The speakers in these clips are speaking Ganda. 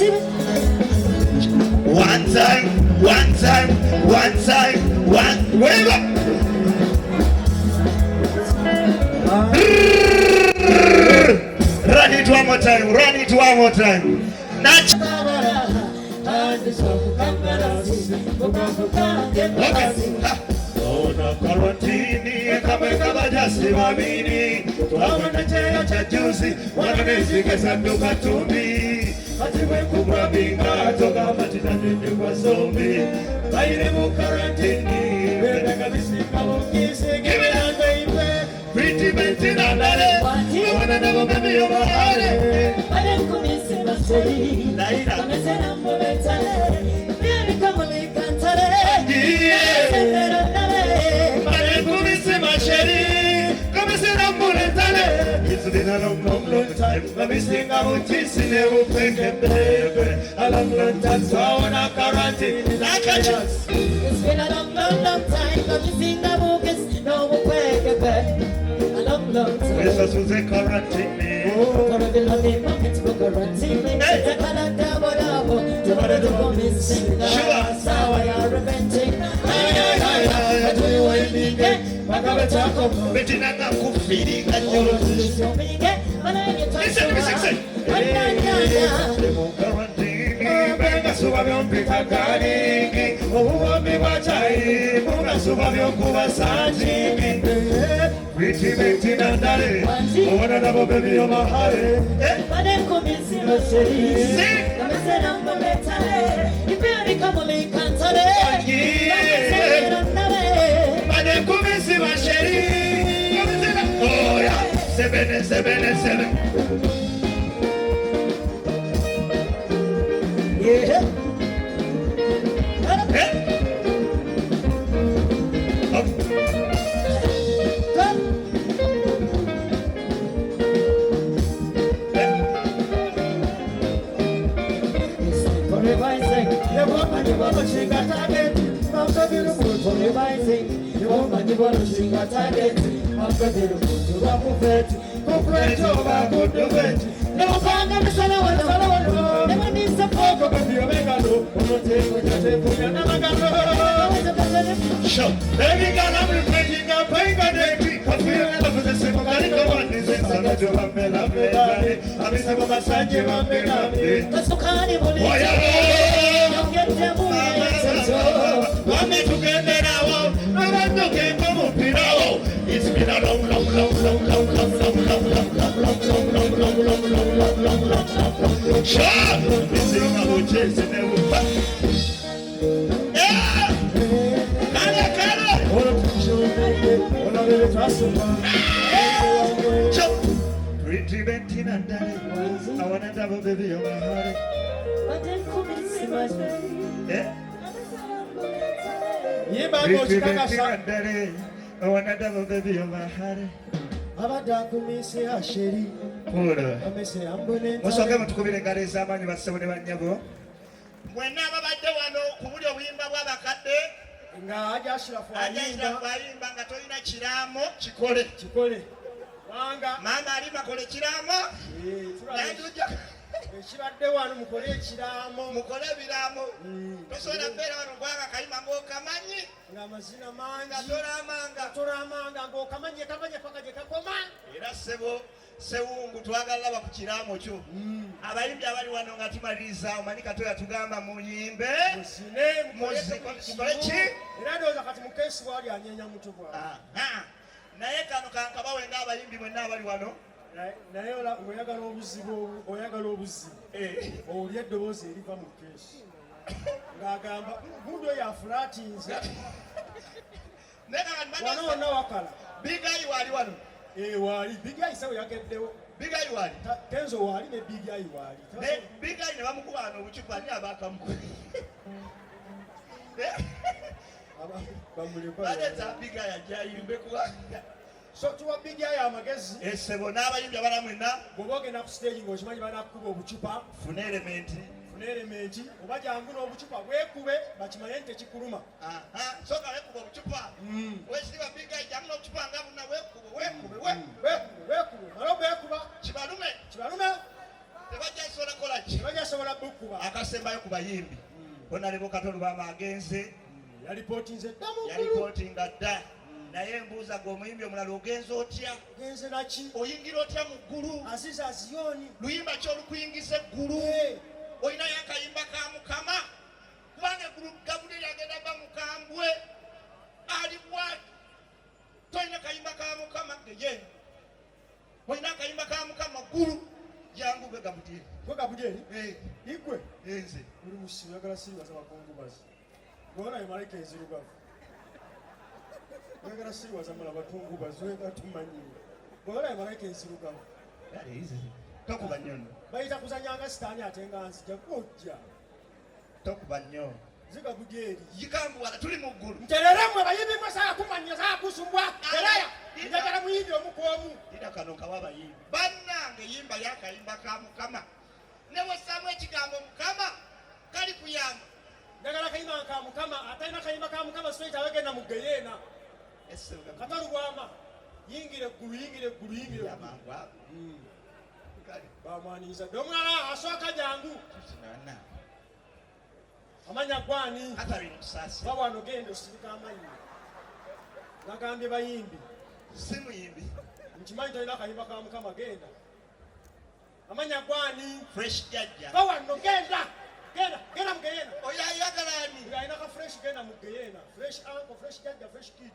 One time, wave up. Run it one more time. Ona karantini kama jasi mamini tuamana chea cha juzi wananezi kesanduka tumi hatiwe kumrabinga toka matina nende kwa zombi baile mu karantini wenda kabisi kabukisi give it up baby pretty baby na dale wana nabo baby yo bahare ade kumisi maseri laila kamesena mbetale bibi kama likantale It's been a long time. Let me sing out this in a baby. A long time, so on a quarantine. Like a chance. It's been a long time. Let me sing the book. It's no baby. A long time. It's a quarantine. Oh, for the lonely market for quarantine. The Canada, whatever. The other one is singing. Sure, so I are repenting. I do you want me? Betina na kufiri kanyo listen benga suba byompika kaliki obuwambi bwachai bunga suba byokuba sanjimi betina ndale obona nabo bebi omahale kumisi maseri kamesera mbetale iberi kamuli kantale kumisi masheri oh yeah 7 yeah Sure. Baby girl, I'm making a bang on the beat. I'm feeling love with the same guy. Come on, this is another job. I'm in love with it. I'm in love with Sanjay. I'm in love with it. That's what kind of money. Oh yeah. I'm together now. I'm together now. It's been a long. Sure. This is about chasing them. Pretty Betty and Daddy, I want to have a baby on my heart. But then Kookie much yeah. Pretty Betty and Daddy, I want to have a baby on my heart. Abadakumisi asheri. Pura. Amese ambulance. Musoke mutukubire ngale zamani basebone banyabo. Mwenna babadde wano kubuli obuyimba bw'abakadde. Nga ajashira fwayimba nga tolina kiramo kikole wanga mama ali makole kiramo nanduja ekibadde wano mukole ekiramo mukole biramo tosobola mpera wano gwanga kayima ng'okamanyi nga amazina mangi tolamanga ng'okamanye paka gye kakoma era sewungu twagala laba ku kiramo kyo abayimbi abali wano nga tumaliriza omanyi Katonda tugamba muyimbe muzikole ki era ndowooza kati mukesi bwali anyenya mutu bwawe naye kano kankabawe ng'abayimbi mwenna abali wano naye oyagala obuzibu owulya eddoboozi eriva mu kesi ng'agamba gundi oyo afulatinze wano wonna wakala bigayi wali wano wali bigayi sawe yageddewo bigayi wali kenzo wali ne bigayi wali bigayi ne bamukubaana obucupa ani abaakamuku baleta bigayi ajayimbe kuba so tuwa bigayi amagezi esebo n'abayimbi abala mwenna bw'oba ogenda ku stage ng'okimanyi banakukuba obucupa funa elementi oba jangu n'obucupa bwekube bakimanye nti tekikuluma soka wekuba obucupa wekitiibwa bigayi jangu n'obucupa nga buna wekube malo bwekuba kibalume tebajja sobola kolaki tebajja sobola bukuba akasembayo ku bayimbi Honorable Kato Lubama agenze yalipotinga dda naye embuuza ng'omuyimbi omulala ogenze otya ogenze naki oyingira otya mu ggulu aziza aziyoni luyimba ki olukuyingisa eggulu olinayo akayimba ka Mukama kubanga eggulu Gabulyeri agenda ba mukambwe ali bwati tolina kayimba ka Mukama geye olina akayimba ka Mukama ggulu jangu gwe Gabulyeri igwe enze uli musiru yagala siriwaza abakungubazi gona malayika enzirugavu yagala siriwaza mala abakungubazi wenga tumanyire gona malayika enzirugavu tokuba nnyo bayita kuzanyanga sitaani ate nga nzija kojja tokuba nnyo ziga Budyeri yikambuwala tuli mu ggulu ntereremwe bayimbi mwe saa kumanya saa kusumbwa teraya njagala muyimbi omukwomu ira kano kawa abayimbi bannange yimba yakayimba ka Mukama ne wasaamu ekigambo Mukama kali kuyamba njagala kayimba ka Mukama atalina kayimba ka Mukama straight awegenda mu geyeena katalubwama yingire eggulu yamangwa bamwaniriza dde omulala asooka jangu amanya gwani babwano genda osirika amanyi nagambye bayimbi si muyimbi nkimanyi tolina akayimba ka Mukama genda amanya gwani fresh jajja babwano genda mu geyeena oyo ayagalani alina ka fresh genda mu geyeena fresh uncle fresh jajja fresh kid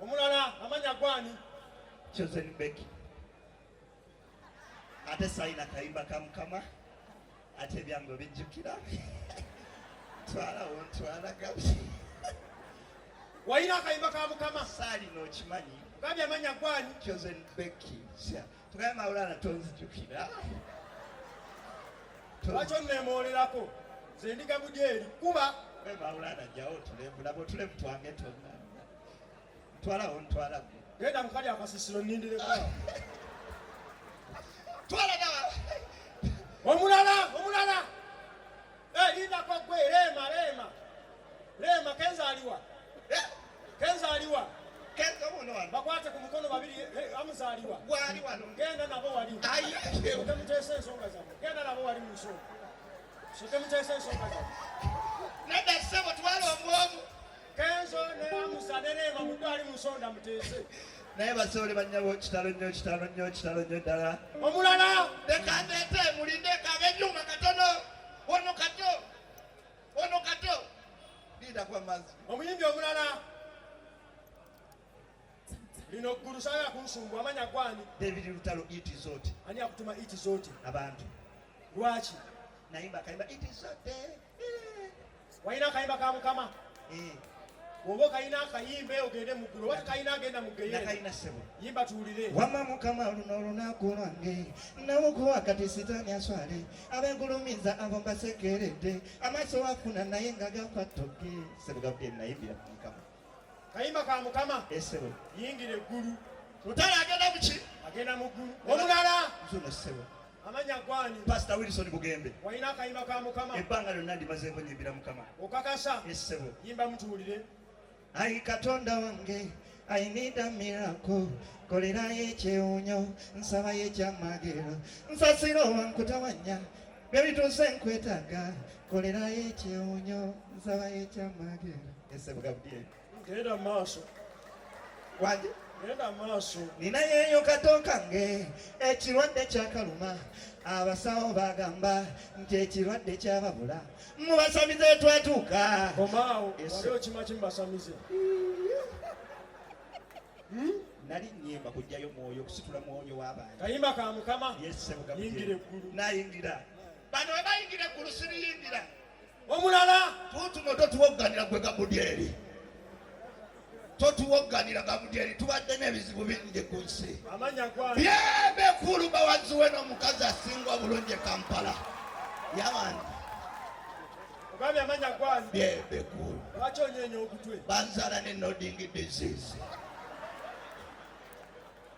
omulala amanya gwani chosen Becky ate sayina kayimba ka Mukama ate ebyange bijjukira twala gabi walina akayimba ka Mukama saali n'okimanyi gambye amanya gwani chosen Becky tugaye Maulana tonzijukira lwaki onneemoolerako ze ndiga Budyeri kuba Maulana jjawo tulembulabo tulemu twange tonna ntwalawo ntwala genda mukali akasisiro nnindireko twala nawa omulala lindako gwe leema kenzaliwa bakwate ku mukono babiri amuzaaliwa wali wano genda nabo wali otemuteesa ensonga zammwe genda nabo wali mu nsonga sotemuteesa ensonga zammwe nedda ssebo twala omwomu kenzo ne amusa ne leema muddo ali mu nsonda muteese naye basole bannyabo kitalo nnyo ddala omulala leka ndeete mulinde kaaba ebyuma katono wono kato liida kwa mazzi omuyimbi omulala lino ggulu saala kunsumbwa amanya gwani David Lutalo iti zote ani akutuma iti zote abantu lwaki nayimba kayimba iti zote walina akayimba ka Mukama oba kayina akayimbe ogende mu ggulu oba kayina agenda mu geyeena yimba tuwulire wamma Mukama luno olunaku lwange nawukuwa kati sitaani aswale abengulumiza abo mbasekeredde amaaso wafuna naye nga gakwattoke Sebugabudyeri nayimbira ku Mukama kayimba ka Mukama esebo yingira eggulu Lutalo agenda muki agenda mu ggulu omulala nzuno sebo amanya gwani Pastor Wilson Bugembe walina akayimba ka Mukama ebbanga lyonna ndimazeeko nyimbira Mukama okakasa esebo yimba mutuwulire Ai Katonda wange I need a miracle kolerayo ekyewunyo nsabayo ekyamagero nsasiro wankutawanya byebituuse nkwetaaga kolerayo ekyewunyo nsabayo ekyamagero Sebugabudyeri genda maaso wange genda maaso ninayeeyo kato kange ekirwadde kyakaluma abasawo bagamba nti ekirwadde kyababula mubasamize twatuuka omaawo wali okima kimbasamize nali nyimba kujjayo mwoyo okusitula mwoyo w'abantu kayimba ka Mukama yingira eggulu nayingira bano we bayingira eggulu siriyingira omulala tutuno totuwogganira gwe Gabudyeri totuwogganira Gabudyeri tubadde n'ebizibu bingi ku nsi amanya gwani byebekulu bawaziwe n'omukazi asinga obulungi e Kampala yawani ogambye amanya gwani byebekulu lwaki onyeenya ogutwe banzaala ne nodding disease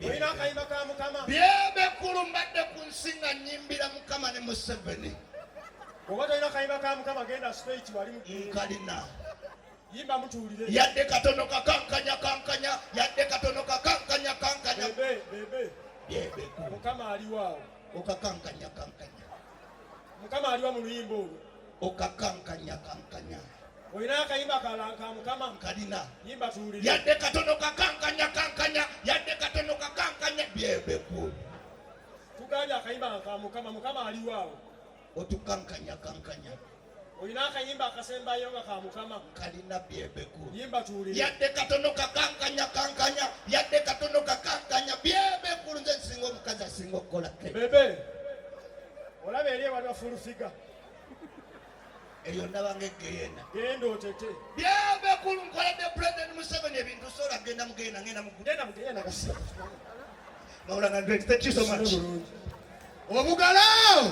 olina akayimba ka Mukama byebekulu mbadde ku nsi nga nnyimbira Mukama ne Museveni oba tolina akayimba ka Mukama genda straight wali mu nkalina yimba mutuwulire yadde katono kankanya yadde katono kankanya bebe byebekulu Mukama aliwaawo okakankanya Mukama aliwa mu luyimba olwo. Okakankanya. Oyina akayimba kalanka Mukama. Kalina. Yimba tuwulire. Yadde katono kakankanya. Yadde katono kakankanya. Byebekulu. Tugambye akayimba ka Mukama. Mukama aliwa awo. Otukankanya. Oyina akayimba akasembayo nga ka Mukama. Kalina byebekulu. Yimba tuwulire. Yadde katono kakankanya. Yadde katono kakankanya. Byebekulu nze singo omukazi asinga okukola ke. Bebe. Olaba eri wali wafulu figa. Eyo nabange genda. Genda otete. Byebekulu nkoledde President Museveni ebintu sola genda mugenda Genda kasi. Maulana, thank you so much. Obugalo!